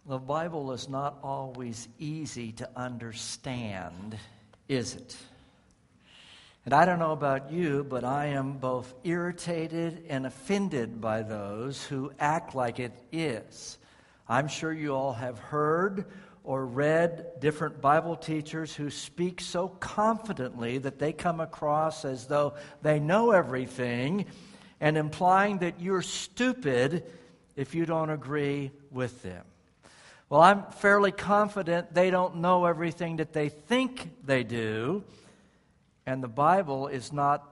The Bible is not always easy to understand, is it? And I don't know about you, but I am both irritated and offended by those who act like it is. I'm sure you all have heard or read different Bible teachers who speak so confidently that they come across as though they know everything and implying that you're stupid if you don't agree with them. Well, I'm fairly confident they don't know everything that they think they do, and the Bible is not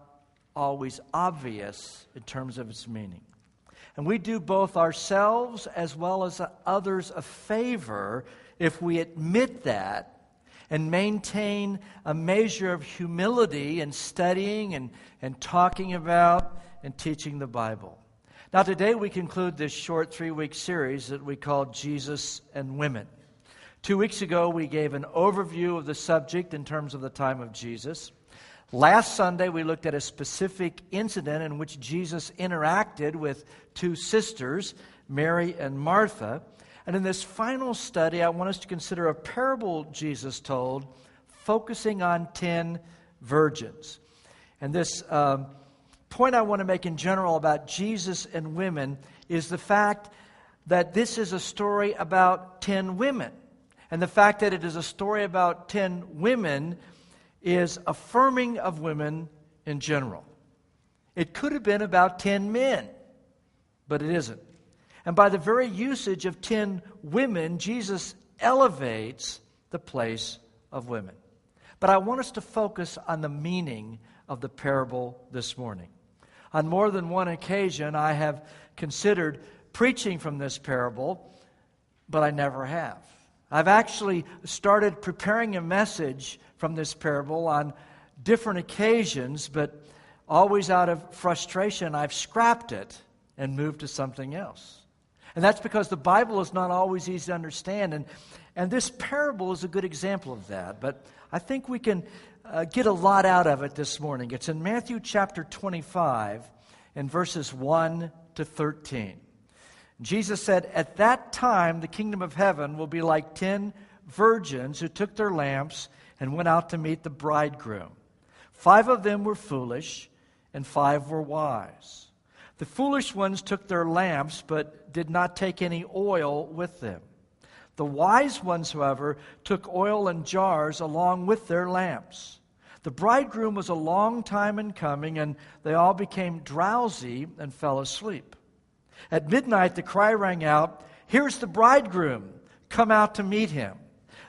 always obvious in terms of its meaning. And we do both ourselves as well as others a favor if we admit that and maintain a measure of humility in studying and talking about and teaching the Bible. Now, today we conclude this short 3-week series that we call Jesus and Women. 2 weeks ago, we gave an overview of the subject in terms of the time of Jesus. Last Sunday, we looked at a specific incident in which Jesus interacted with two sisters, Mary and Martha. And in this final study, I want us to consider a parable Jesus told, focusing on 10 virgins. And this point I want to make in general about Jesus and women is the fact that this is a story about 10 women. And the fact that it is a story about 10 women is affirming of women in general. It could have been about 10 men, but it isn't. And by the very usage of 10 women, Jesus elevates the place of women. But I want us to focus on the meaning of the parable this morning. On more than one occasion, I have considered preaching from this parable, but I never have. I've actually started preparing a message from this parable on different occasions, but always out of frustration, I've scrapped it and moved to something else. And that's because the Bible is not always easy to understand, and this parable is a good example of that. But I think we can get a lot out of it this morning. It's in Matthew chapter 25 and verses 1 to 13. Jesus said, "At that time the kingdom of heaven will be like 10 virgins who took their lamps and went out to meet the bridegroom. 5 of them were foolish, and 5 were wise. The foolish ones took their lamps, but did not take any oil with them. The wise ones, however, took oil in jars along with their lamps. The bridegroom was a long time in coming, and they all became drowsy and fell asleep. At midnight the cry rang out, 'Here's the bridegroom, come out to meet him.'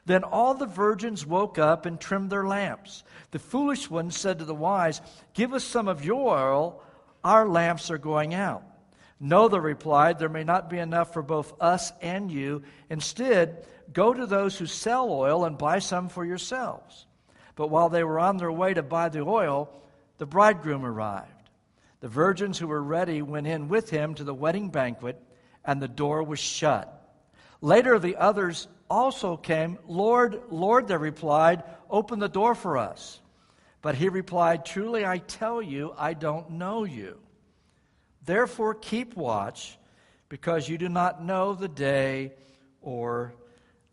Then all the virgins woke up and trimmed their lamps. The foolish ones said to the wise, 'Give us some of your oil, our lamps are going out.' 'No,' they replied, 'there may not be enough for both us and you. Instead, go to those who sell oil and buy some for yourselves.' But while they were on their way to buy the oil, the bridegroom arrived. The virgins who were ready went in with him to the wedding banquet, and the door was shut. Later the others also came. 'Lord, Lord,' they replied, 'open the door for us.' But he replied, 'Truly I tell you, I don't know you. Therefore keep watch, because you do not know the day or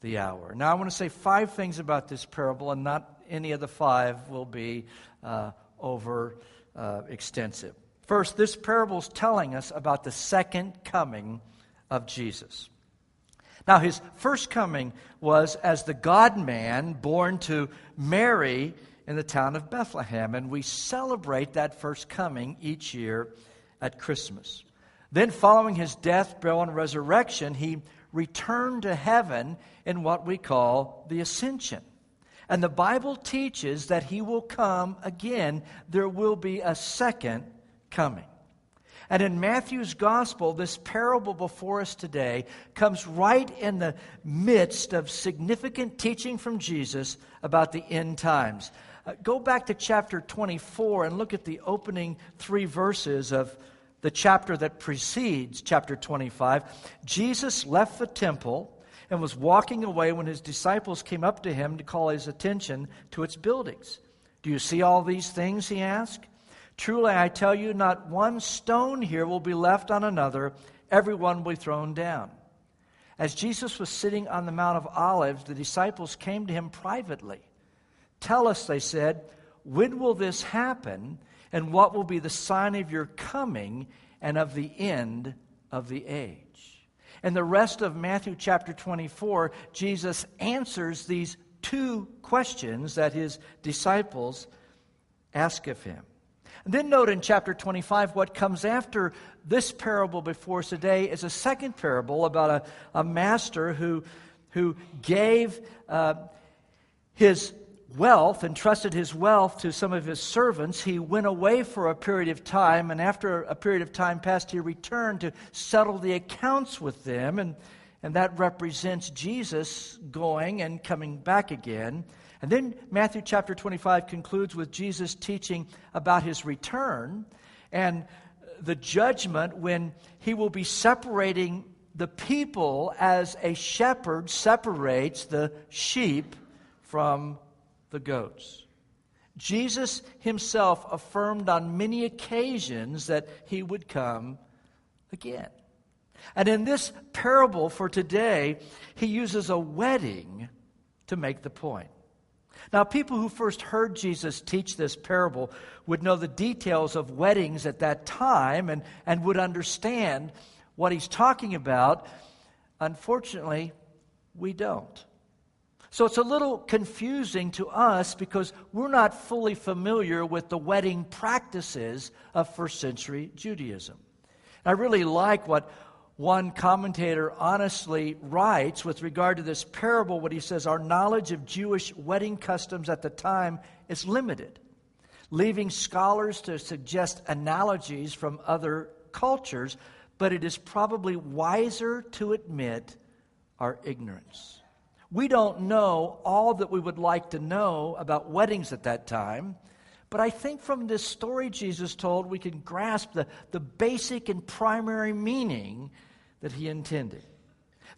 the hour.'" Now I want to say 5 things about this parable, and not any of the 5 will be extensive. First, this parable is telling us about the second coming of Jesus. Now, his first coming was as the God-man born to Mary in the town of Bethlehem, and we celebrate that first coming each year at Christmas. Then, following his death, burial, and resurrection, he returned to heaven in what we call the Ascension. And the Bible teaches that he will come again. There will be a second coming. And in Matthew's gospel, this parable before us today comes right in the midst of significant teaching from Jesus about the end times. Go back to chapter 24 and look at the opening 3 verses of the chapter that precedes chapter 25. Jesus left the temple and was walking away when his disciples came up to him to call his attention to its buildings. "Do you see all these things?" he asked. "Truly I tell you, not one stone here will be left on another. Everyone will be thrown down." As Jesus was sitting on the Mount of Olives, the disciples came to him privately. "Tell us," they said, "when will this happen, and what will be the sign of your coming and of the end of the age?" In the rest of Matthew chapter 24, Jesus answers these two questions that his disciples ask of him. And then note in chapter 25, what comes after this parable before us today is a second parable about a master who gave his wealth, entrusted his wealth to some of his servants. He went away for a period of time, and after a period of time passed, he returned to settle the accounts with them, and that represents Jesus going and coming back again. And then Matthew chapter 25 concludes with Jesus teaching about his return and the judgment when he will be separating the people as a shepherd separates the sheep from the goats. Jesus himself affirmed on many occasions that he would come again. And in this parable for today, he uses a wedding to make the point. Now, people who first heard Jesus teach this parable would know the details of weddings at that time and would understand what he's talking about. Unfortunately, we don't. So it's a little confusing to us because we're not fully familiar with the wedding practices of first century Judaism. I really like what one commentator honestly writes with regard to this parable, what he says: our knowledge of Jewish wedding customs at the time is limited, leaving scholars to suggest analogies from other cultures, but it is probably wiser to admit our ignorance. We don't know all that we would like to know about weddings at that time, but I think from this story Jesus told, we can grasp the basic and primary meaning that he intended.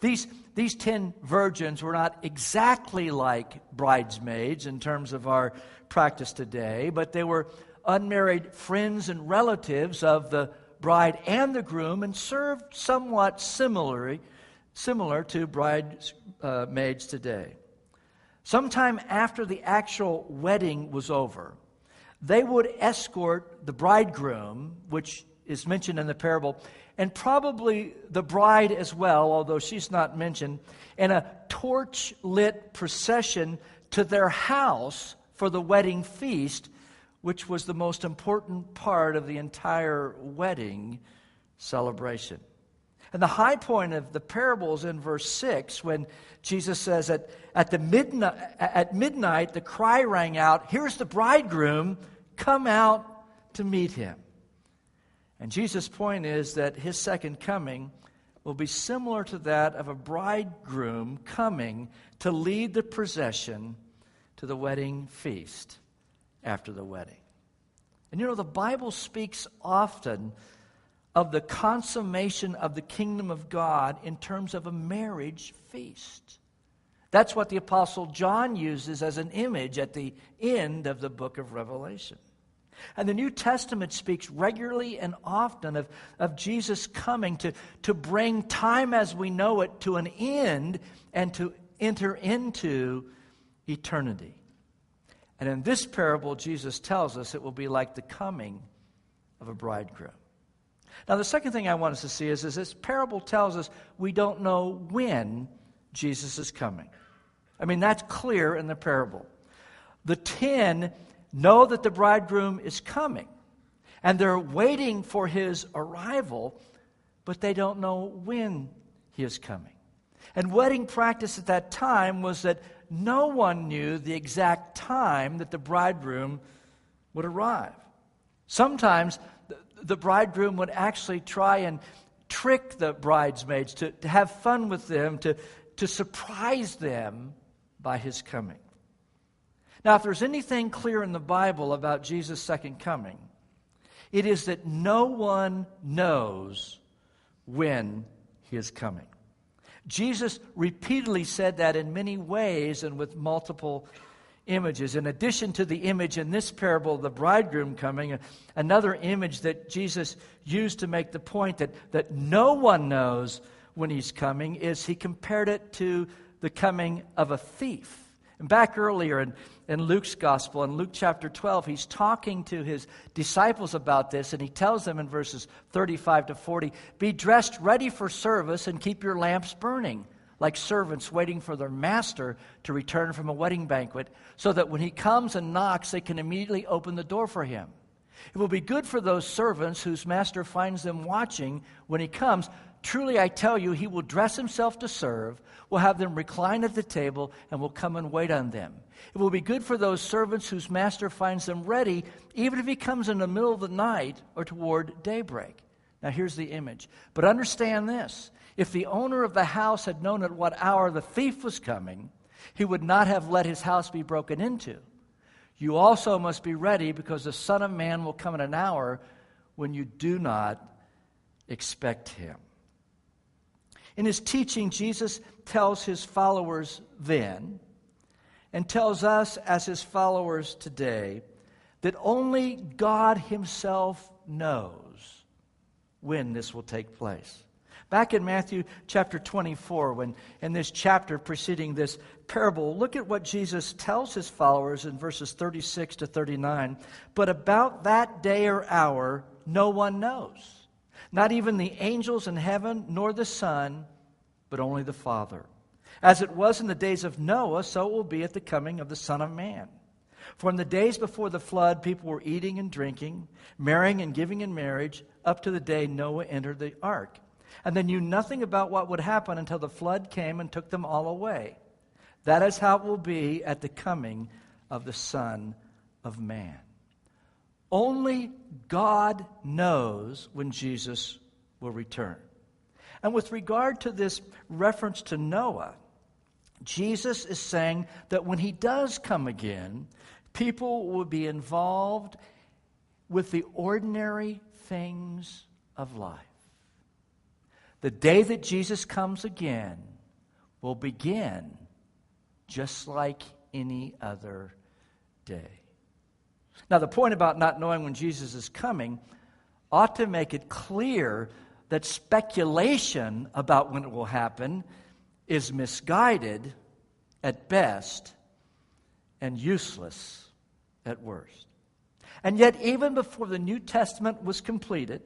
These 10 virgins were not exactly like bridesmaids in terms of our practice today, but they were unmarried friends and relatives of the bride and the groom and served somewhat similar to bridesmaids today. Sometime after the actual wedding was over, they would escort the bridegroom, which is mentioned in the parable, and probably the bride as well, although she's not mentioned, in a torch-lit procession to their house for the wedding feast, which was the most important part of the entire wedding celebration. And the high point of the parable is in verse 6 when Jesus says at midnight the cry rang out, "Here's the bridegroom, come out to meet him." And Jesus' point is that his second coming will be similar to that of a bridegroom coming to lead the procession to the wedding feast after the wedding. And you know, the Bible speaks often of the consummation of the kingdom of God in terms of a marriage feast. That's what the Apostle John uses as an image at the end of the book of Revelation. And the New Testament speaks regularly and often of Jesus coming to bring time as we know it to an end and to enter into eternity. And in this parable, Jesus tells us it will be like the coming of a bridegroom. Now, the second thing I want us to see is this parable tells us we don't know when Jesus is coming. I mean, that's clear in the parable. The 10 know that the bridegroom is coming, and they're waiting for his arrival, but they don't know when he is coming. And wedding practice at that time was that no one knew the exact time that the bridegroom would arrive. Sometimes the bridegroom would actually try and trick the bridesmaids to have fun with them, to surprise them by his coming. Now, if there's anything clear in the Bible about Jesus' second coming, it is that no one knows when he is coming. Jesus repeatedly said that in many ways and with multiple images. In addition to the image in this parable of the bridegroom coming, another image that Jesus used to make the point that no one knows when he's coming is he compared it to the coming of a thief. And back earlier in Luke's gospel, in Luke chapter 12, he's talking to his disciples about this, and he tells them in verses 35 to 40, "Be dressed ready for service and keep your lamps burning, like servants waiting for their master to return from a wedding banquet, so that when he comes and knocks, they can immediately open the door for him. It will be good for those servants whose master finds them watching when he comes. Truly, I tell you, he will dress himself to serve, will have them recline at the table, and will come and wait on them. It will be good for those servants whose master finds them ready, even if he comes in the middle of the night or toward daybreak." Now here's the image. "But understand this, if the owner of the house had known at what hour the thief was coming, he would not have let his house be broken into. You also must be ready, because the Son of Man will come in an hour when you do not expect him." In his teaching, Jesus tells his followers then, and tells us as his followers today, that only God himself knows when this will take place. Back in Matthew chapter 24, when in this chapter preceding this parable, look at what Jesus tells his followers in verses 36 to 39. "But about that day or hour, no one knows, not even the angels in heaven, nor the Son, but only the Father. As it was in the days of Noah, so it will be at the coming of the Son of Man. For in the days before the flood, people were eating and drinking, marrying and giving in marriage, up to the day Noah entered the ark. And they knew nothing about what would happen until the flood came and took them all away. That is how it will be at the coming of the Son of Man." Only God knows when Jesus will return. And with regard to this reference to Noah, Jesus is saying that when he does come again, people will be involved with the ordinary things of life. The day that Jesus comes again will begin just like any other day. Now, the point about not knowing when Jesus is coming ought to make it clear that speculation about when it will happen is misguided at best and useless at worst. And yet, even before the New Testament was completed,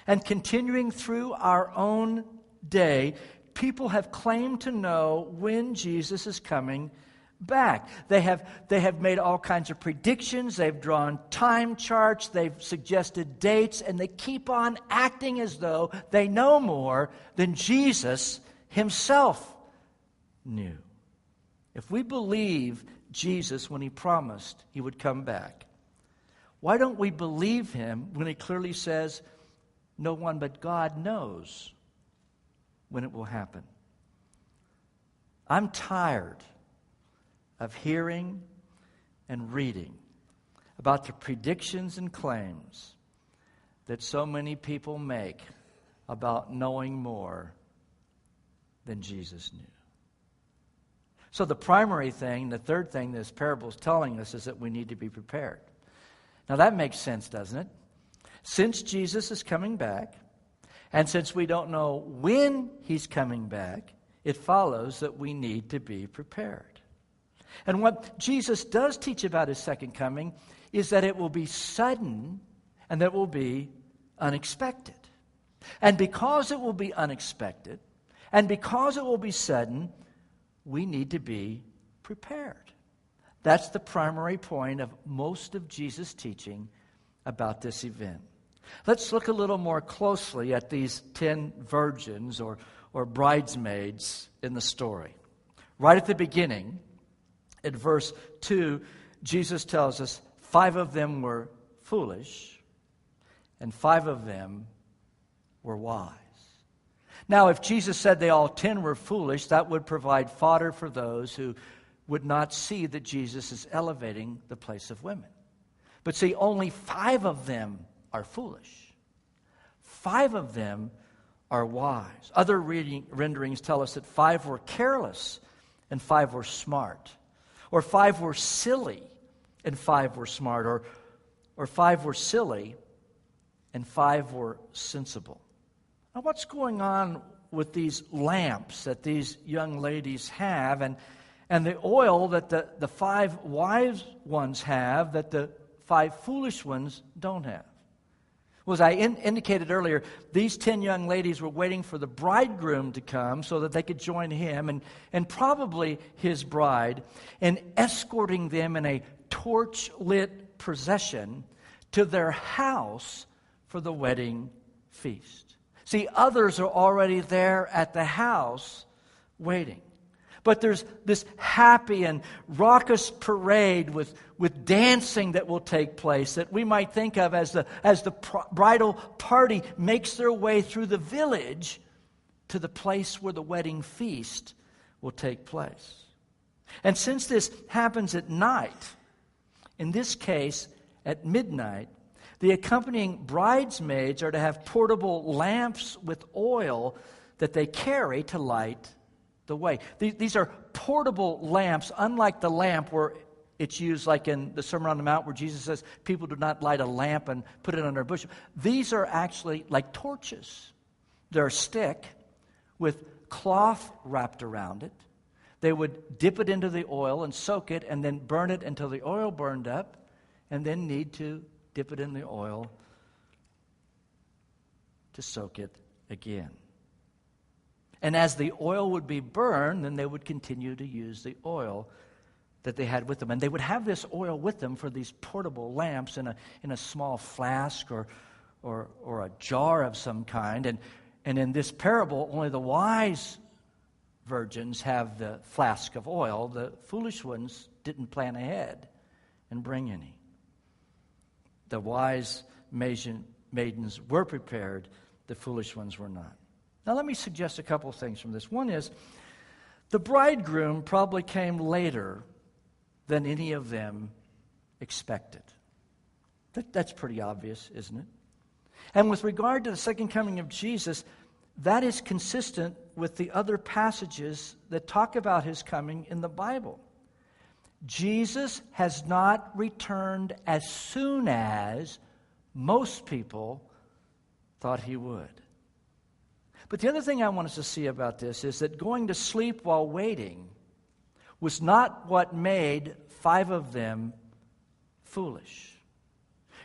and continuing through our own day, people have claimed to know when Jesus is coming back. They have made all kinds of predictions. They've drawn time charts. They've suggested dates. And they keep on acting as though they know more than Jesus himself knew. If we believe Jesus when he promised he would come back, why don't we believe him when he clearly says, no one but God knows when it will happen? I'm tired of hearing and reading about the predictions and claims that so many people make about knowing more than Jesus knew. So the primary thing, the third thing this parable is telling us is that we need to be prepared. Now that makes sense, doesn't it? Since Jesus is coming back, and since we don't know when he's coming back, it follows that we need to be prepared. And what Jesus does teach about his second coming is that it will be sudden and that it will be unexpected. And because it will be unexpected, and because it will be sudden, we need to be prepared. That's the primary point of most of Jesus' teaching about this event. Let's look a little more closely at these 10 virgins or bridesmaids in the story. Right at the beginning, in verse 2, Jesus tells us 5 of them were foolish and 5 of them were wise. Now, if Jesus said they all 10 were foolish, that would provide fodder for those who would not see that Jesus is elevating the place of women. But see, only 5 of them are foolish. 5 of them are wise. Other renderings tell us that 5 were careless and 5 were smart. Or 5 were silly and 5 were smart. Or 5 were silly and 5 were sensible. Now, what's going on with these lamps that these young ladies have, and the oil that the 5 wise ones have that the 5 foolish ones don't have. Well, as I indicated earlier, these 10 young ladies were waiting for the bridegroom to come so that they could join him and probably his bride, and escorting them in a torch-lit procession to their house for the wedding feast. See, others are already there at the house waiting. But there's this happy and raucous parade with dancing that will take place that we might think of as the bridal party makes their way through the village to the place where the wedding feast will take place. And since this happens at night, in this case at midnight, the accompanying bridesmaids are to have portable lamps with oil that they carry to light the way. These are portable lamps, unlike the lamp where it's used like in the Sermon on the Mount where Jesus says people do not light a lamp and put it under a bushel. These are actually like torches. They're a stick with cloth wrapped around it. They would dip it into the oil and soak it and then burn it until the oil burned up, and then need to dip it in the oil to soak it again. And as the oil would be burned, then they would continue to use the oil that they had with them. And they would have this oil with them for these portable lamps in a small flask or a jar of some kind. And in this parable, only the wise virgins have the flask of oil. The foolish ones didn't plan ahead and bring any. The wise maidens were prepared. The foolish ones were not. Now let me suggest a couple of things from this. One is, the bridegroom probably came later than any of them expected. That's pretty obvious, isn't it? And with regard to the second coming of Jesus, that is consistent with the other passages that talk about his coming in the Bible. Jesus has not returned as soon as most people thought he would. But the other thing I want us to see about this is that going to sleep while waiting was not what made 5 of them foolish.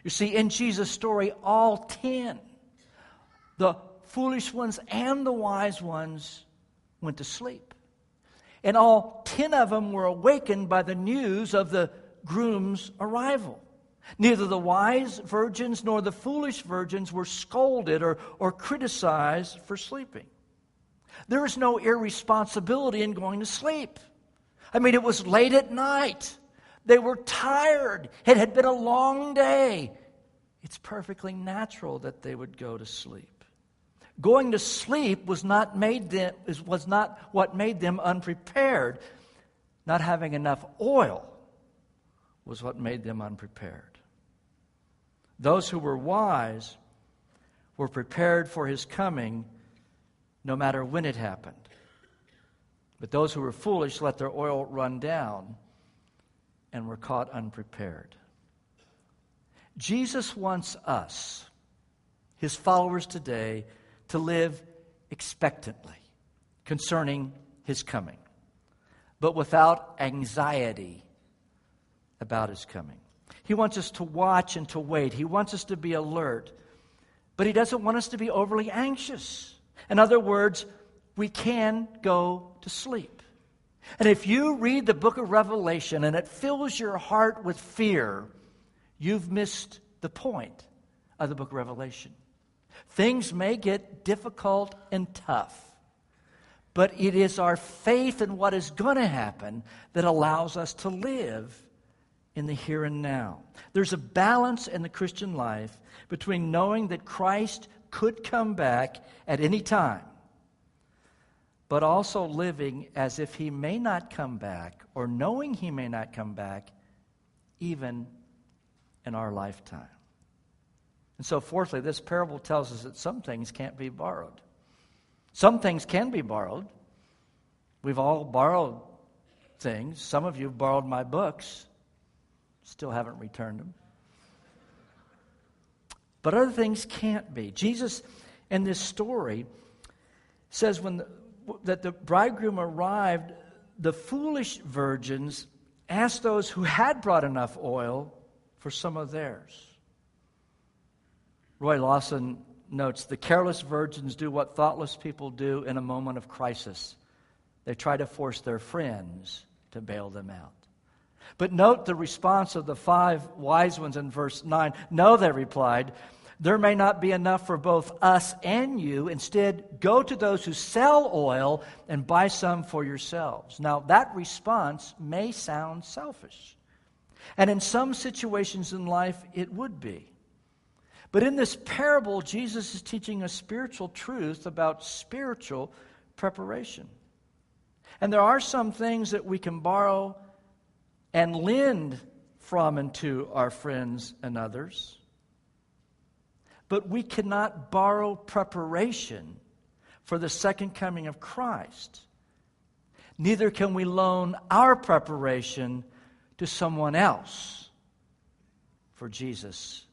You see, in Jesus' story, all 10, the foolish ones and the wise ones, went to sleep. And all 10 of them were awakened by the news of the groom's arrival. Neither the wise virgins nor the foolish virgins were scolded or criticized for sleeping. There is no irresponsibility in going to sleep. I mean, it was late at night. They were tired. It had been a long day. It's perfectly natural that they would go to sleep. Going to sleep was not what made them unprepared. Not having enough oil was what made them unprepared. Those who were wise were prepared for his coming no matter when it happened. But those who were foolish let their oil run down and were caught unprepared. Jesus wants us, his followers today, to live expectantly concerning his coming, but without anxiety about his coming. He wants us to watch and to wait. He wants us to be alert, but he doesn't want us to be overly anxious. In other words, we can go to sleep. And if you read the book of Revelation and it fills your heart with fear, you've missed the point of the book of Revelation. Things may get difficult and tough, but it is our faith in what is going to happen that allows us to live in the here and now. There's a balance in the Christian life between knowing that Christ could come back at any time, but also living as if he may not come back, or knowing he may not come back even in our lifetime. And so fourthly, this parable tells us that some things can't be borrowed. Some things can be borrowed. We've all borrowed things. Some of you have borrowed my books. Still haven't returned them. But other things can't be. Jesus, in this story, says that the bridegroom arrived, the foolish virgins asked those who had brought enough oil for some of theirs. Roy Lawson notes, the careless virgins do what thoughtless people do in a moment of crisis. They try to force their friends to bail them out. But note the response of the 5 wise ones in verse 9. No, they replied, there may not be enough for both us and you. Instead, go to those who sell oil and buy some for yourselves. Now, that response may sound selfish. And in some situations in life, it would be. But in this parable, Jesus is teaching a spiritual truth about spiritual preparation. And there are some things that we can borrow and lend from and to our friends and others. But we cannot borrow preparation for the second coming of Christ. Neither can we loan our preparation to someone else for Jesus'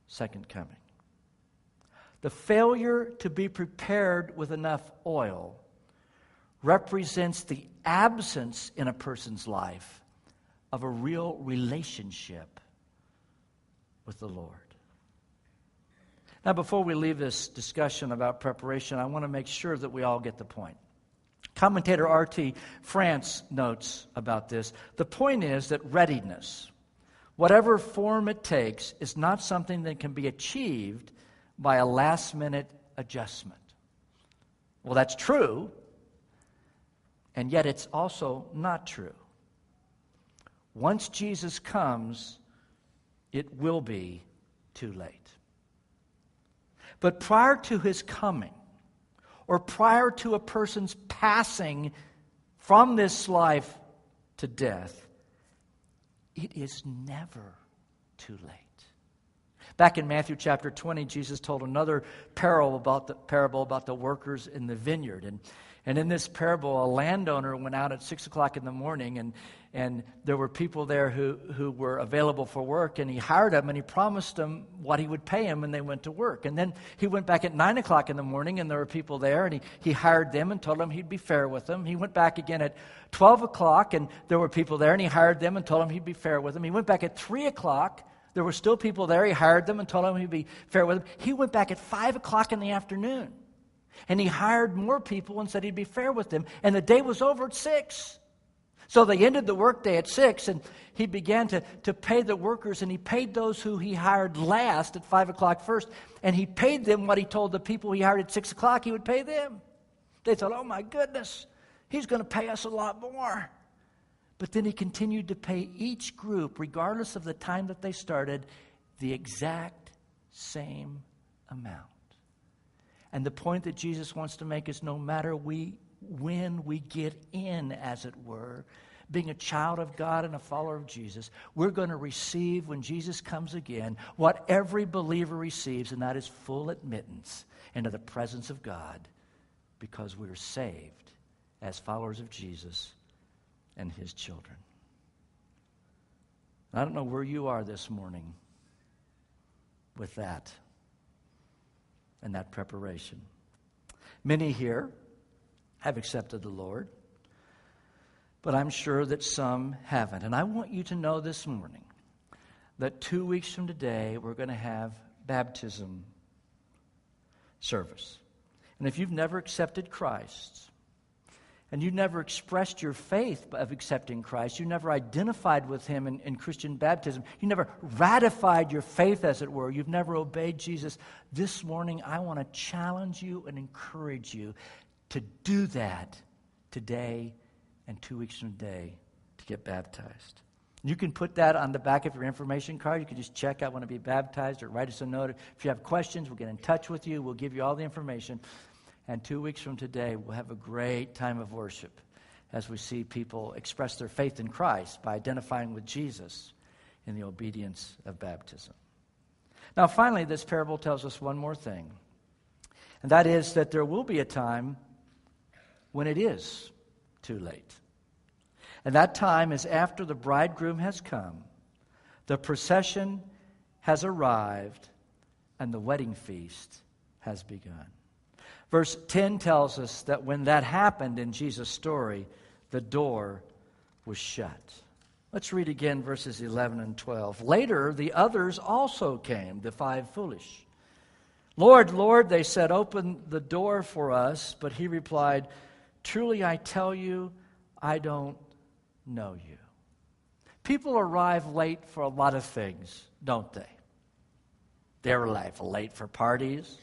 second coming. The failure to be prepared with enough oil represents the absence in a person's life of a real relationship with the Lord. Now, before we leave this discussion about preparation, I want to make sure that we all get the point. Commentator R.T. France notes about this. The point is that readiness, whatever form it takes, is not something that can be achieved by a last-minute adjustment. Well, that's true, and yet it's also not true. Once Jesus comes, it will be too late. But prior to his coming, or prior to a person's passing from this life to death, it is never too late. Back in Matthew chapter 20, Jesus told another parable about the workers in the vineyard. And in this parable, a landowner went out at 6 o'clock in the morning, and there were people there who were available for work, and he hired them, and he promised them what he would pay them, and they went to work. And then he went back at 9 o'clock in the morning, and there were people there, and he hired them and told them he'd be fair with them. He went back again at 12 o'clock, and there were people there, and he hired them and told them he'd be fair with them. He went back at 3 o'clock. There were still people there. He hired them and told them he'd be fair with them. He went back at 5 o'clock in the afternoon. And he hired more people and said he'd be fair with them. And the day was over at 6. So they ended the workday at 6, and he began to pay the workers, and he paid those who he hired last at 5 o'clock first. And he paid them what he told the people he hired at 6 o'clock he would pay them. They thought, oh my goodness, he's going to pay us a lot more. But then he continued to pay each group, regardless of the time that they started, the exact same amount. And the point that Jesus wants to make is no matter when we get in, as it were, being a child of God and a follower of Jesus, we're going to receive, when Jesus comes again, what every believer receives, and that is full admittance into the presence of God, because we're saved as followers of Jesus and his children. I don't know where you are this morning with that and that preparation. Many here have accepted the Lord, but I'm sure that some haven't. And I want you to know this morning that 2 weeks from today, we're going to have baptism service. And if you've never accepted Christ, and you never expressed your faith of accepting Christ, you never identified with him in Christian baptism, you never ratified your faith, as it were, you've never obeyed Jesus, this morning I want to challenge you and encourage you to do that today and 2 weeks from today to get baptized. You can put that on the back of your information card. You can just check, I want to be baptized, or write us a note. If you have questions, we'll get in touch with you. We'll give you all the information. And 2 weeks from today, we'll have a great time of worship as we see people express their faith in Christ by identifying with Jesus in the obedience of baptism. Now, finally, this parable tells us one more thing, and that is that there will be a time when it is too late. And that time is after the bridegroom has come, the procession has arrived, and the wedding feast has begun. Verse 10 tells us that when that happened in Jesus' story, the door was shut. Let's read again verses 11 and 12. Later, the others also came, the 5 foolish. Lord, Lord, they said, open the door for us. But he replied, truly I tell you, I don't know you. People arrive late for a lot of things, don't they? They arrive late for parties,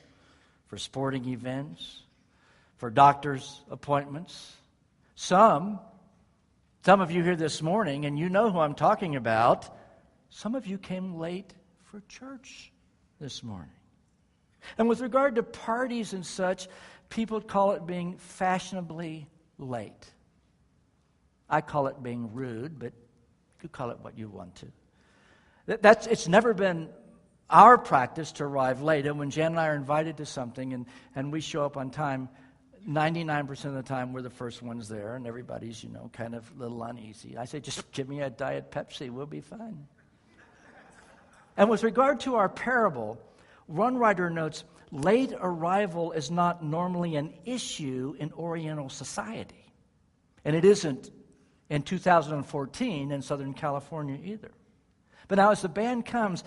for sporting events, for doctor's appointments. Some of you here this morning, and you know who I'm talking about, some of you came late for church this morning. And with regard to parties and such, people call it being fashionably late. I call it being rude, but you call it what you want to. It's never been our practice to arrive late. And when Jan and I are invited to something and we show up on time, 99% of the time we're the first ones there, and everybody's, kind of a little uneasy. I say, just give me a Diet Pepsi, we'll be fine. And with regard to our parable, one writer notes, late arrival is not normally an issue in Oriental society. And it isn't in 2014 in Southern California either. But now as the band comes,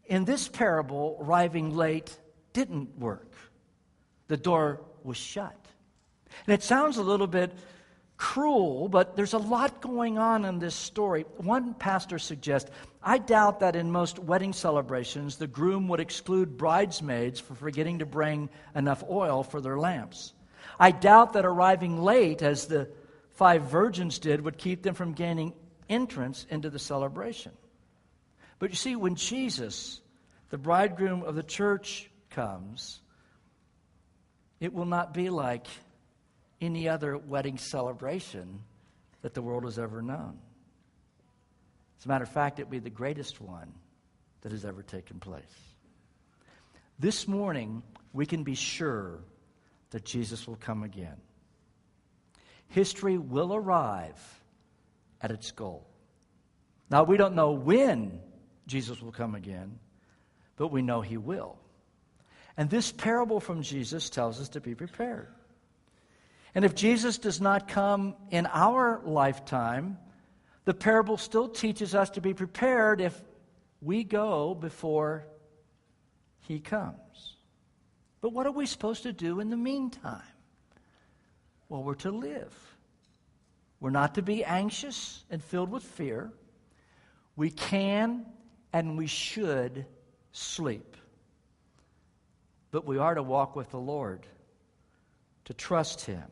in this parable, arriving late didn't work. The door was shut. And it sounds a little bit cruel, but there's a lot going on in this story. One pastor suggests, I doubt that in most wedding celebrations, the groom would exclude bridesmaids for forgetting to bring enough oil for their lamps. I doubt that arriving late, as the 5 virgins did, would keep them from gaining entrance into the celebration. But you see, when Jesus, the bridegroom of the church, comes, it will not be like any other wedding celebration that the world has ever known. As a matter of fact, it will be the greatest one that has ever taken place. This morning, we can be sure that Jesus will come again. History will arrive at its goal. Now, we don't know when Jesus will come again, but we know he will. And this parable from Jesus tells us to be prepared. And if Jesus does not come in our lifetime, the parable still teaches us to be prepared if we go before he comes. But what are we supposed to do in the meantime? Well, we're to live. We're not to be anxious and filled with fear. We can and we should sleep. But we are to walk with the Lord, to trust him,